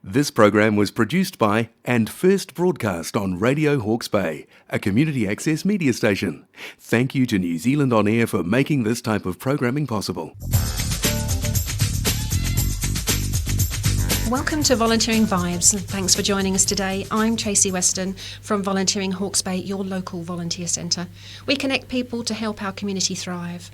This program was produced by and first broadcast on Radio Hawke's Bay, a community access media station. Thank you to New Zealand On Air for making this type of programming possible. Welcome to Volunteering Vibes, and thanks for joining us today. I'm Tracy Weston from Volunteering Hawke's Bay, your local volunteer centre. We connect people to help our community thrive.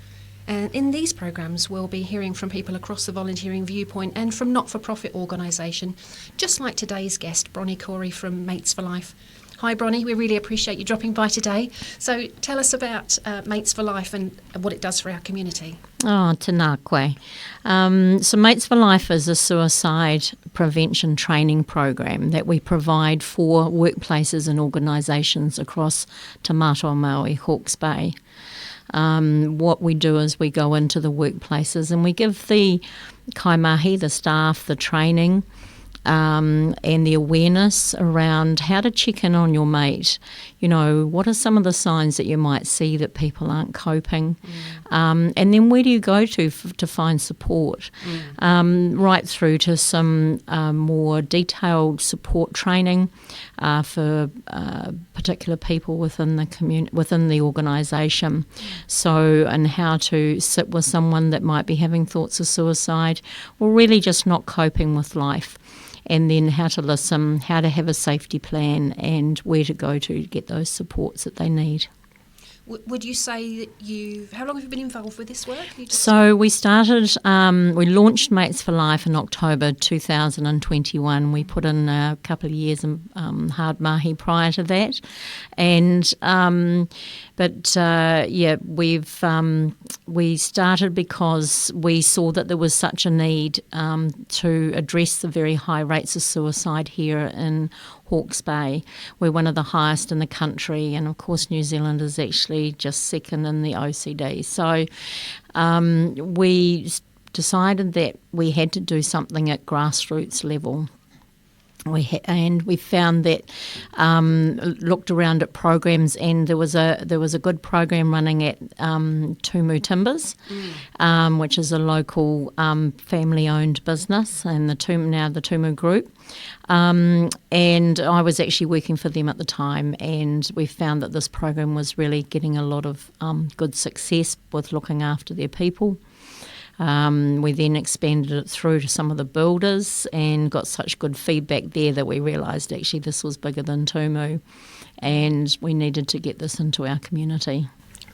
And in these programmes, we'll be hearing from people across the volunteering viewpoint and from not-for-profit organisation, just like today's guest, Bronny Corry from Mates4Life. Hi Bronny, we really appreciate you dropping by today. So tell us about Mates4Life and what it does for our community. Oh, tēnā koe. So Mates4Life is a suicide prevention training program that we provide for workplaces and organisations across Te Mātua Māui, Hawke's Bay. What we do is we go into the workplaces and we give the kaimahi, the staff, the training and the awareness around how to check in on your mate. You know, what are some of the signs that you might see that people aren't coping? And then where do you go to find support? Right through to some more detailed support training for particular people within the within the organisation. So, and how to sit with someone that might be having thoughts of suicide or really just not coping with life. And then how to listen, how to have a safety plan, and where to go to get those supports that they need. Would you say that how long have you been involved with this work? So we started, we launched Mates4Life in October 2021. We put in a couple of years in hard mahi prior to that. And, we started because we saw that there was such a need to address the very high rates of suicide here in Hawke's Bay. We're one of the highest in the country, and of course New Zealand is actually just second in the OCD. So we decided that we had to do something at grassroots level. We found that looked around at programs, and there was a good program running at Tumu Timbers, which is a local family-owned business, and the Tumu Group. And I was actually working for them at the time, and we found that this program was really getting a lot of good success with looking after their people. We then expanded it through to some of the builders and got such good feedback there that we realised actually this was bigger than Tumu, and we needed to get this into our community.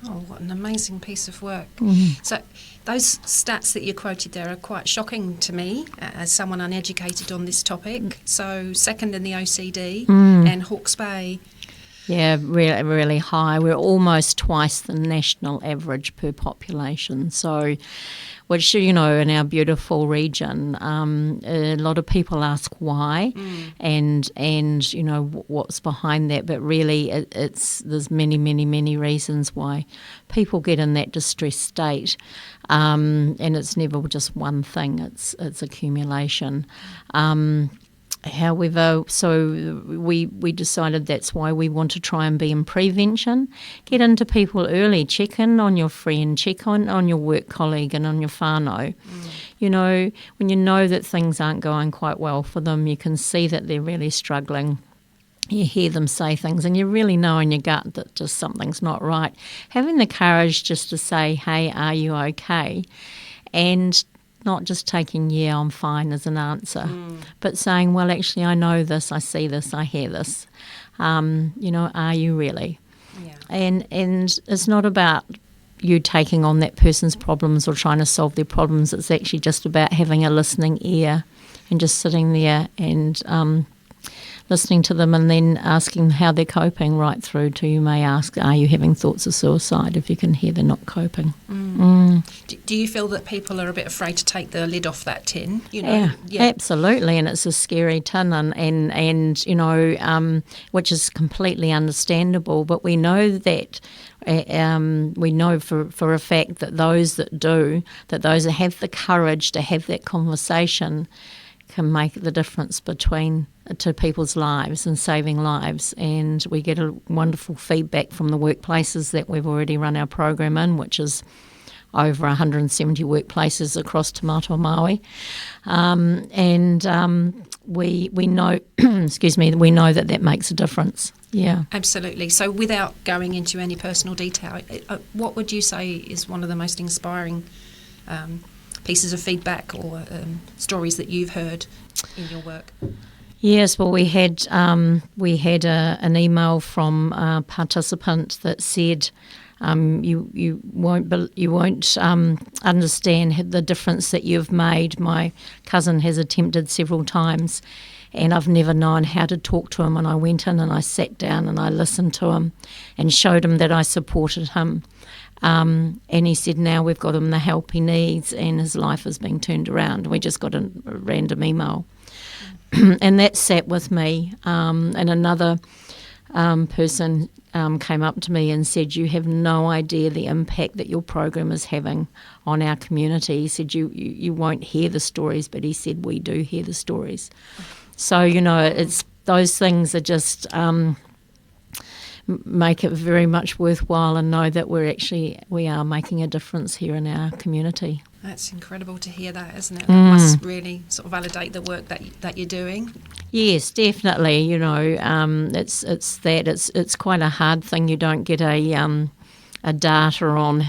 Oh, what an amazing piece of work. Mm-hmm. So those stats that you quoted there are quite shocking to me as someone uneducated on this topic. So second in the OCD and Hawke's Bay. Yeah, really, really high. We're almost twice the national average per population. So, which, you know, in our beautiful region, a lot of people ask why and you know, what's behind that. But really, there's many reasons why people get in that distressed state. And it's never just one thing. It's accumulation. However, so we decided that's why we want to try and be in prevention, get into people early, check in on your friend, check on your work colleague and on your whānau. You know, when you know that things aren't going quite well for them, you can see that they're really struggling. You hear them say things and you really know in your gut that just something's not right. Having the courage just to say, hey, are you okay? And not just taking, yeah, I'm fine as an answer, but saying, well, actually, I know this, I see this, I hear this. You know, are you really? Yeah. And it's not about you taking on that person's problems or trying to solve their problems. It's actually just about having a listening ear and just sitting there and listening to them and then asking how they're coping, right through to you may ask, are you having thoughts of suicide, if you can hear they're not coping. Do you feel that people are a bit afraid to take the lid off that tin? You know? Yeah, absolutely, and it's a scary tin, and you know, which is completely understandable, but we know that we know for a fact that those that have the courage to have that conversation can make the difference to people's lives and saving lives. And we get a wonderful feedback from the workplaces that we've already run our program in, which is over 170 workplaces across Te Mātua Māui. we know, excuse me, we know that makes a difference. Yeah. Absolutely. So without going into any personal detail, what would you say is one of the most inspiring pieces of feedback or stories that you've heard in your work? Yes, well, we had an email from a participant that said, you won't understand the difference that you've made. My cousin has attempted several times, and I've never known how to talk to him. And I went in and I sat down and I listened to him and showed him that I supported him. And he said, now we've got him the help he needs, and his life is being turned around. We just got a random email. And that sat with me. And another person came up to me and said, you have no idea the impact that your program is having on our community. He said, you won't hear the stories, but he said, we do hear the stories. So, it's those things are just make it very much worthwhile, and know that we are making a difference here in our community. That's incredible to hear that, isn't it? That must really sort of validate the work that you're doing. Yes, definitely. It's quite a hard thing. You don't get a data on,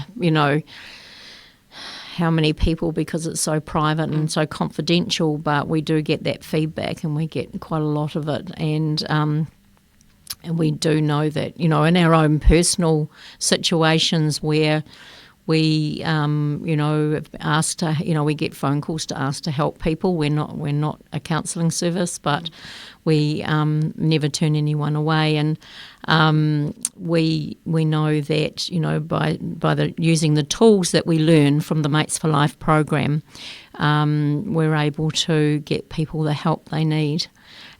how many people, because it's so private and so confidential, but we do get that feedback, and we get quite a lot of it. And we do know that, in our own personal situations where we, asked to, we get phone calls to ask to help people. We're not a counselling service, but we never turn anyone away. And we know that, by using the tools that we learn from the Mates4Life program, we're able to get people the help they need.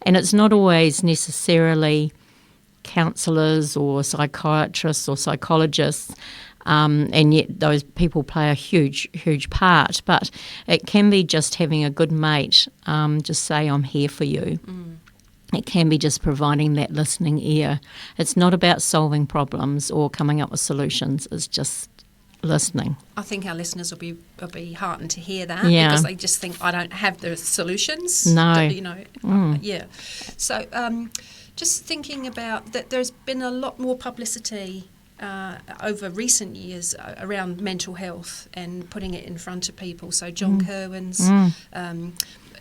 And it's not always necessarily counsellors or psychiatrists or psychologists, and yet those people play a huge part. But it can be just having a good mate just say, I'm here for you. It can be just providing that listening ear. It's not about solving problems or coming up with solutions. It's just listening. I think our listeners will be heartened to hear that, because they just think, I don't have the solutions. No. Yeah. So just thinking about that, there's been a lot more publicity over recent years around mental health and putting it in front of people. So John Kerwin's,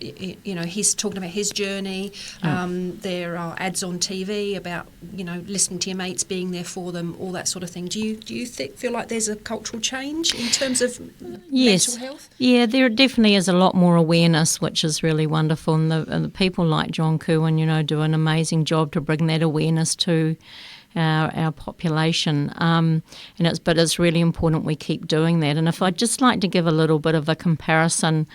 he's talking about his journey. There are ads on TV about, listening to your mates, being there for them, all that sort of thing. Do you feel like there's a cultural change in terms of mental health? Yeah, there definitely is a lot more awareness, which is really wonderful. And the people like John Kerwin, do an amazing job to bring that awareness to our population, but it's really important we keep doing that. And if I'd just like to give a little bit of a comparison,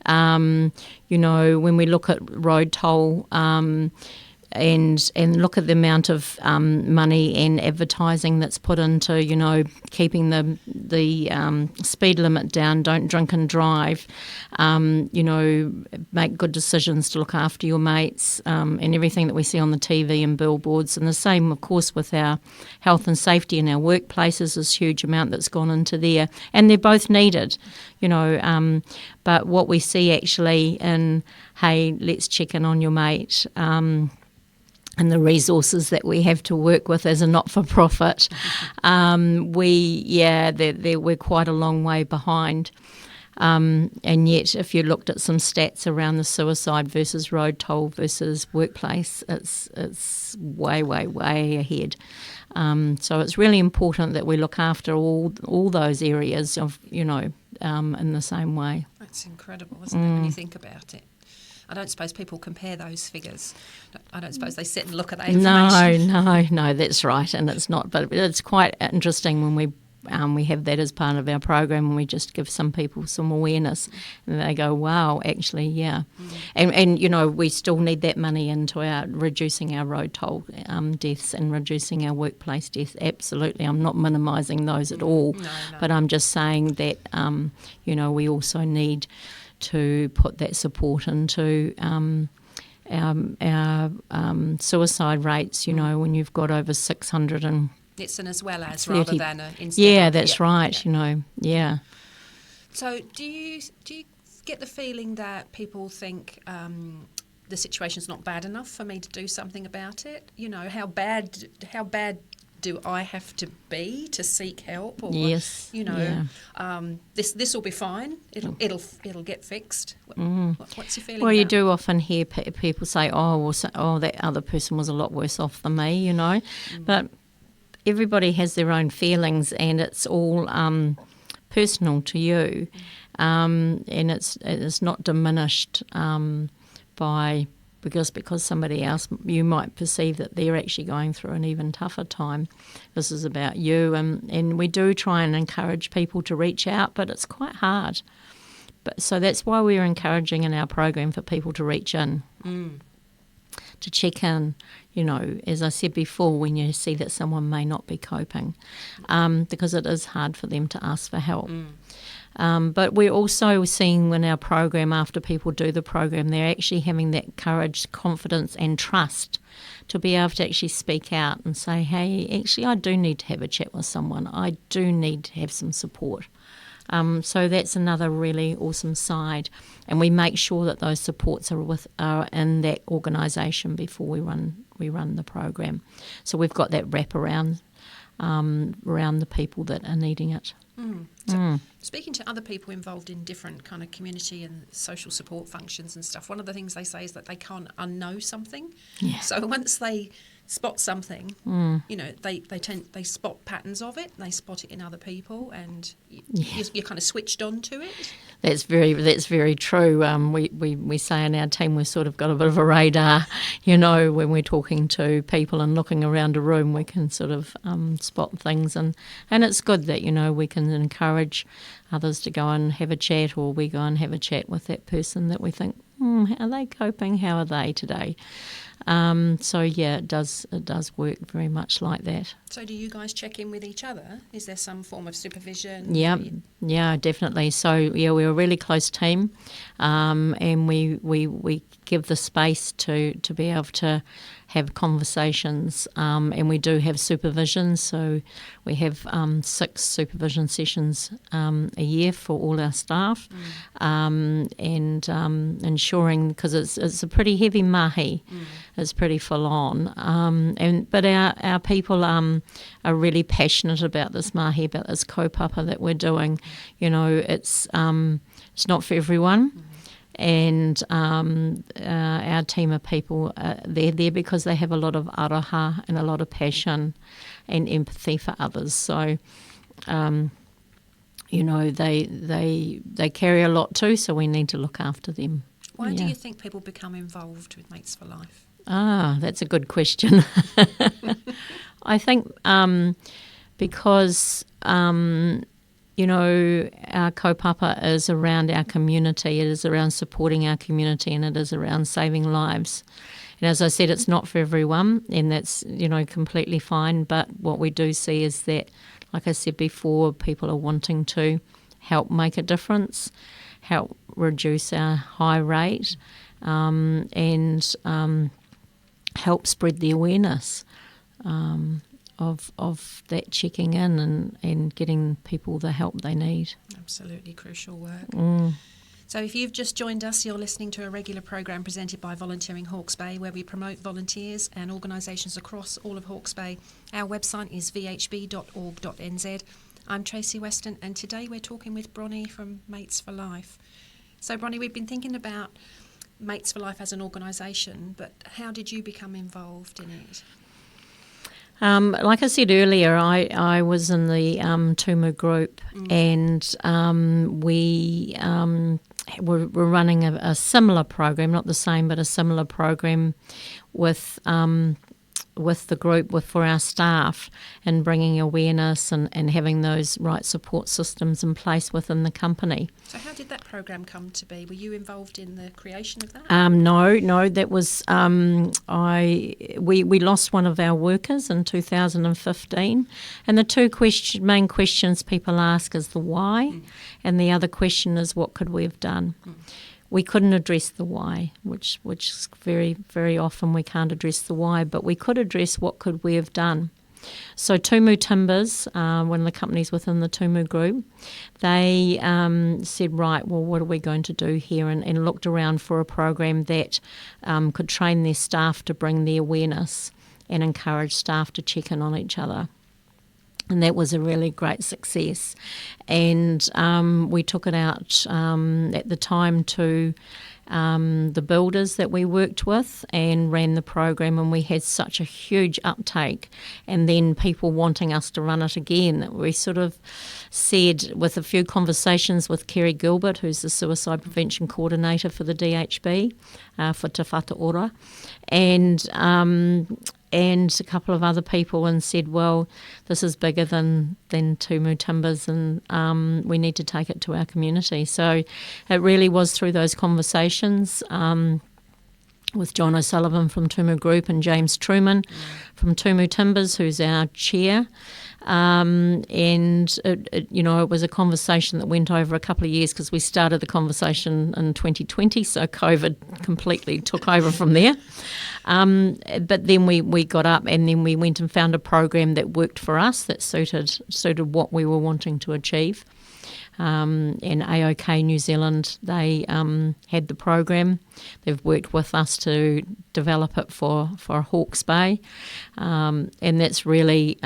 when we look at road toll and look at the amount of money and advertising that's put into, keeping the speed limit down, don't drink and drive, make good decisions to look after your mates, and everything that we see on the TV and billboards. And the same, of course, with our health and safety in our workplaces, this huge amount that's gone into there. And they're both needed, but what we see actually in, hey, let's check in on your mate, and the resources that we have to work with as a not-for-profit, we're quite a long way behind. And yet, if you looked at some stats around the suicide versus road toll versus workplace, it's way ahead. So it's really important that we look after all those areas of, in the same way. That's incredible, isn't it, when you think about it? I don't suppose people compare those figures. I don't suppose they sit and look at that information. No, that's right, and it's not. But it's quite interesting when we have that as part of our program, and we just give some people some awareness, and they go, "Wow, actually, yeah." And we still need that money into reducing our road toll deaths and reducing our workplace deaths. Absolutely, I'm not minimising those at all, but I'm just saying that we also need to put that support into our suicide rates, when you've got over 600 and... It's an as well as rather than an instead. Yeah, that's right, yeah. So do you get the feeling that people think the situation's not bad enough for me to do something about it. You know, how bad do I have to be to seek help? Or, Yes. you know, this will be fine. It'll get fixed. What's your feeling? Well, about? you do often hear people say, that other person was a lot worse off than me, you know. But everybody has their own feelings, and it's all personal to you, and it's not diminished because somebody else, you might perceive that they're actually going through an even tougher time. This is about you, and we do try and encourage people to reach out, but it's quite hard. So that's why we're encouraging in our program for people to reach in, to check in, you know, as I said before, when you see that someone may not be coping, because it is hard for them to ask for help. But we're also seeing in our program, after people do the program, they're actually having that courage, confidence and trust to be able to actually speak out and say, hey, actually I do need to have a chat with someone. I do need to have some support. So that's another really awesome side. And we make sure that those supports are in that organisation before we run the program. So we've got that wrap around the people that are needing it. So speaking to other people involved in different kind of community and social support functions and stuff, one of the things they say is that they can't unknow something. Yeah. So once they spot something, you know, they spot patterns of it, they spot it in other people, and you're kind of switched on to it. That's very true. We say in our team we've sort of got a bit of a radar, you know, when we're talking to people and looking around a room, we can sort of spot things, and it's good that, you know, we can encourage others to go and have a chat, or we go and have a chat with that person that we think, how are they coping? How are they today? So yeah, it does work very much like that. So do you guys check in with each other? Is there some form of supervision? Yeah, definitely. So yeah, we're a really close team, and we give the space to be able to have conversations, and we do have supervision. So we have 6 supervision sessions a year for all our staff, and ensuring, because it's a pretty heavy mahi, it's pretty full on, but our people are really passionate about this mahi, about this kaupapa that we're doing. You know, it's not for everyone. And our team of people, they're there because they have a lot of aroha and a lot of passion and empathy for others. So, you know, they carry a lot too, so we need to look after them. Why do you think people become involved with Mates4Life? That's a good question. I think because you know, our kaupapa is around our community, it is around supporting our community, and it is around saving lives. And as I said, it's not for everyone, and that's, you know, completely fine. But what we do see is that, like I said before, people are wanting to help make a difference, help reduce our high rate, and help spread the awareness of that checking in and getting people the help they need. Absolutely crucial work. So if you've just joined us, you're listening to a regular program presented by Volunteering Hawke's Bay, where we promote volunteers and organisations across all of Hawke's Bay. Our website is vhb.org.nz. I'm Tracy Weston, and today we're talking with Bronny from Mates4Life. So Bronny, we've been thinking about Mates4Life as an organisation, but how did you become involved in it? Like I said earlier, I was in the Tumu group, and we were running a similar program, not the same, but a similar program with the group for our staff, and bringing awareness and having those right support systems in place within the company. So how did that program come to be? Were you involved in the creation of that? No, that was we lost one of our workers in 2015, and the two main questions people ask is the why, and the other question is what could we have done. We couldn't address the why, which is very, very often we can't address the why, but we could address what could we have done. So Tumu Timbers, one of the companies within the Tumu group, they said, right, well, what are we going to do here? And looked around for a program that could train their staff to bring the awareness and encourage staff to check in on each other. And that was a really great success. And we took it out at the time to the builders that we worked with and ran the program, and we had such a huge uptake, and then people wanting us to run it again, that we sort of said, with a few conversations with Kerry Gilbert, who's the Suicide Prevention Coordinator for the DHB, for Te Whatu Ora, and a couple of other people, and said, well, this is bigger than Tumu Timbers, and we need to take it to our community. So it really was through those conversations with John O'Sullivan from Tumu Group and James Truman from Tumu Timbers, who's our chair. And it was a conversation that went over a couple of years, because we started the conversation in 2020, so COVID completely took over from there. But then we got up, and then we went and found a program that worked for us, that suited what we were wanting to achieve. And AOK New Zealand, they had the program. They've worked with us to develop it for Hawke's Bay, and that's really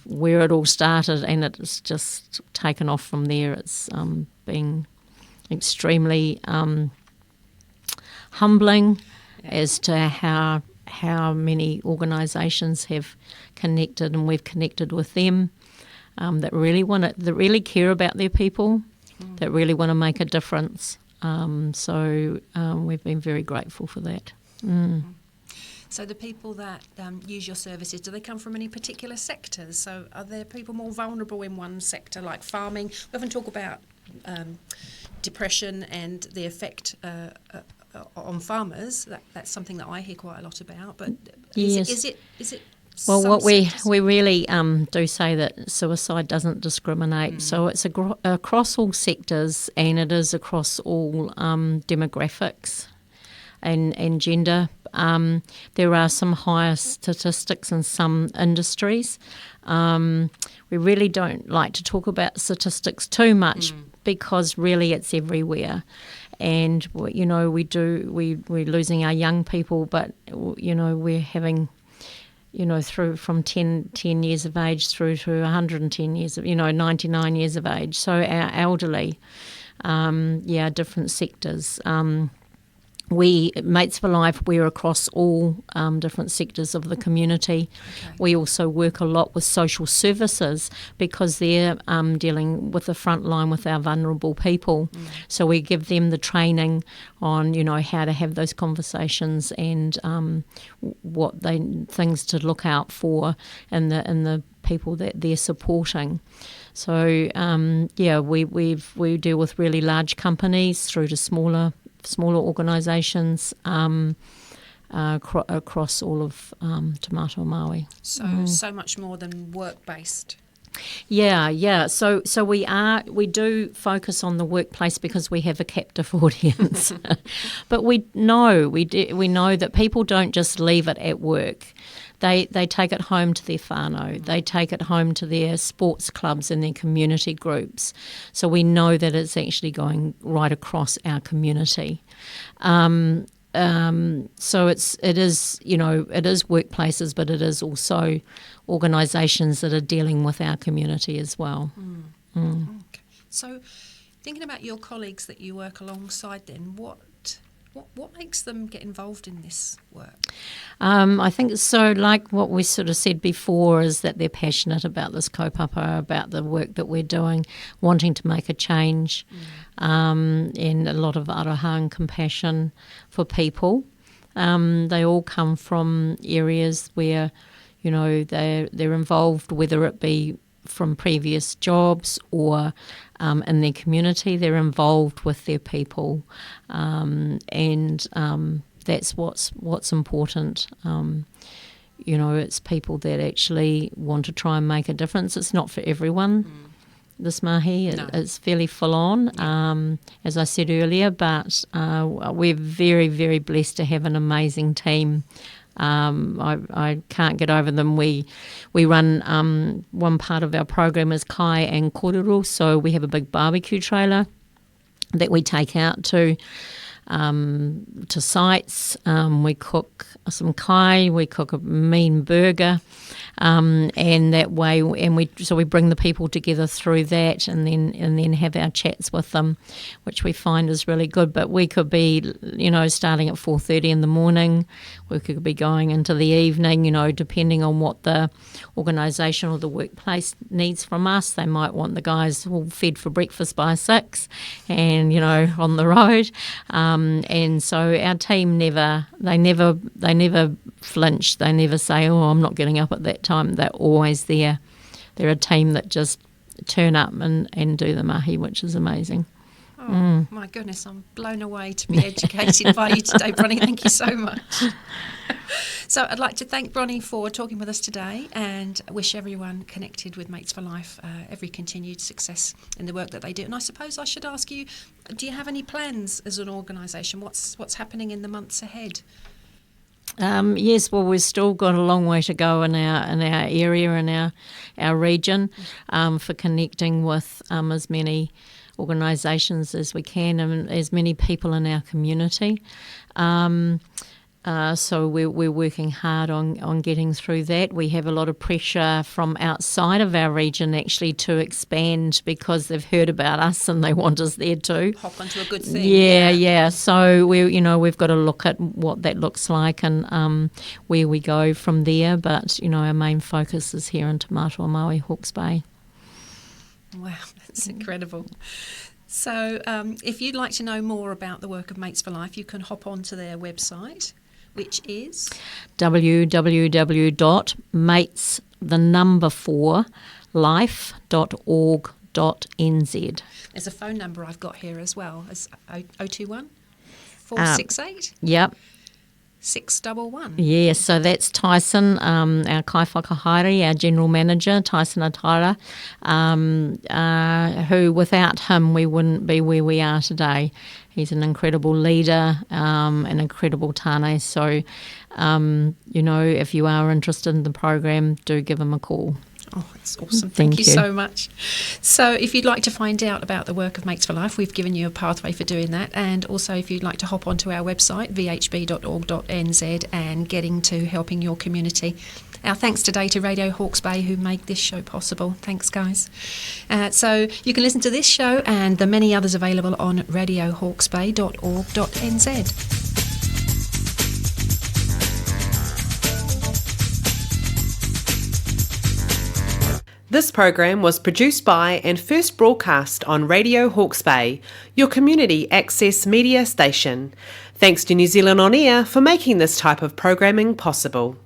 where it all started, and it's just taken off from there. It's been extremely humbling as to how many organisations have connected, and we've connected with them. That really care about their people, that really want to make a difference. So we've been very grateful for that. So the people that use your services, do they come from any particular sectors? So are there people more vulnerable in one sector, like farming? We often talk about depression and the effect on farmers. That's something that I hear quite a lot about. But yes. Is it well, what sectors? we really do say that suicide doesn't discriminate. So it's across all sectors, and it is across all demographics and gender. There are some higher statistics in some industries. We really don't like to talk about statistics too much, because really it's everywhere. And we're losing our young people, but we're having through from 10 years of age through to 110 years of 99 years of age. So our elderly, different sectors. We, Mates4Life, we're across all different sectors of the community. Okay. We also work a lot with social services, because they're dealing with the front line with our vulnerable people. So we give them the training on, how to have those conversations, and things to look out for in the people that they're supporting. So we deal with really large companies through to smaller organisations across all of Te Mātua Māui. So much more than work-based. Yeah. So we do focus on the workplace, because we have a captive audience. But we know that people don't just leave it at work. They take it home to their whānau. They take it home to their sports clubs and their community groups. So we know that it's actually going right across our community. So it is workplaces, but it is also organisations that are dealing with our community as well. Okay. So thinking about your colleagues that you work alongside, then what makes them get involved in this work? I think so, like what we sort of said before, is that they're passionate about this kaupapa, about the work that we're doing, wanting to make a change, and a lot of aroha and compassion for people. They all come from areas where, they're involved, whether it be from previous jobs or in their community. They're involved with their people, and that's what's important. It's people that actually want to try and make a difference. It's not for everyone. This mahi, it's fairly full on, as I said earlier, but we're very, very blessed to have an amazing team I can't get over them. We run one part of our program is kai and korero, so we have a big barbecue trailer that we take out to sites. We cook some kai, we cook a mean burger, and that way, and we bring the people together through that, and then have our chats with them, which we find is really good. But we could be, starting at 4:30 in the morning. We could be going into the evening, depending on what the organisation or the workplace needs from us. They might want the guys all fed for breakfast by 6 and, on the road. And so our team never flinch. They never say, oh, I'm not getting up at that time. They're always there. They're a team that just turn up and do the mahi, which is amazing. Oh, my goodness, I'm blown away to be educated by you today, Bronny. Thank you so much. So I'd like to thank Bronny for talking with us today and wish everyone connected with Mates4Life every continued success in the work that they do. And I suppose I should ask you, do you have any plans as an organisation? What's happening in the months ahead? Yes, well, we've still got a long way to go in our area and our region for connecting with as many organisations as we can and as many people in our community. So we're working hard on getting through that. We have a lot of pressure from outside of our region actually to expand because they've heard about us and they want us there too. Hop onto a good thing. Yeah. So we've got to look at what that looks like and where we go from there. But our main focus is here in Te Mātua Maui, Hawke's Bay. Wow, that's incredible. So if you'd like to know more about the work of Mates4Life, you can hop onto their website, which is www.mates4life.org.nz. There's a phone number I've got here as well. It's 021 468 Yep. 611. Yes, so that's Tyson, our kai whakahaere, our general manager, Tyson Atara, who without him we wouldn't be where we are today. He's an incredible leader, an incredible tāne. So, if you are interested in the program, do give him a call. Oh, that's awesome. Thank you so much. So if you'd like to find out about the work of Mates4Life, we've given you a pathway for doing that. And also if you'd like to hop onto our website, vhb.org.nz, and getting to helping your community. Our thanks today to Radio Hawke's Bay, who make this show possible. Thanks, guys. So you can listen to this show and the many others available on radiohawkesbay.org.nz. This program was produced by and first broadcast on Radio Hawke's Bay, your community access media station. Thanks to New Zealand On Air for making this type of programming possible.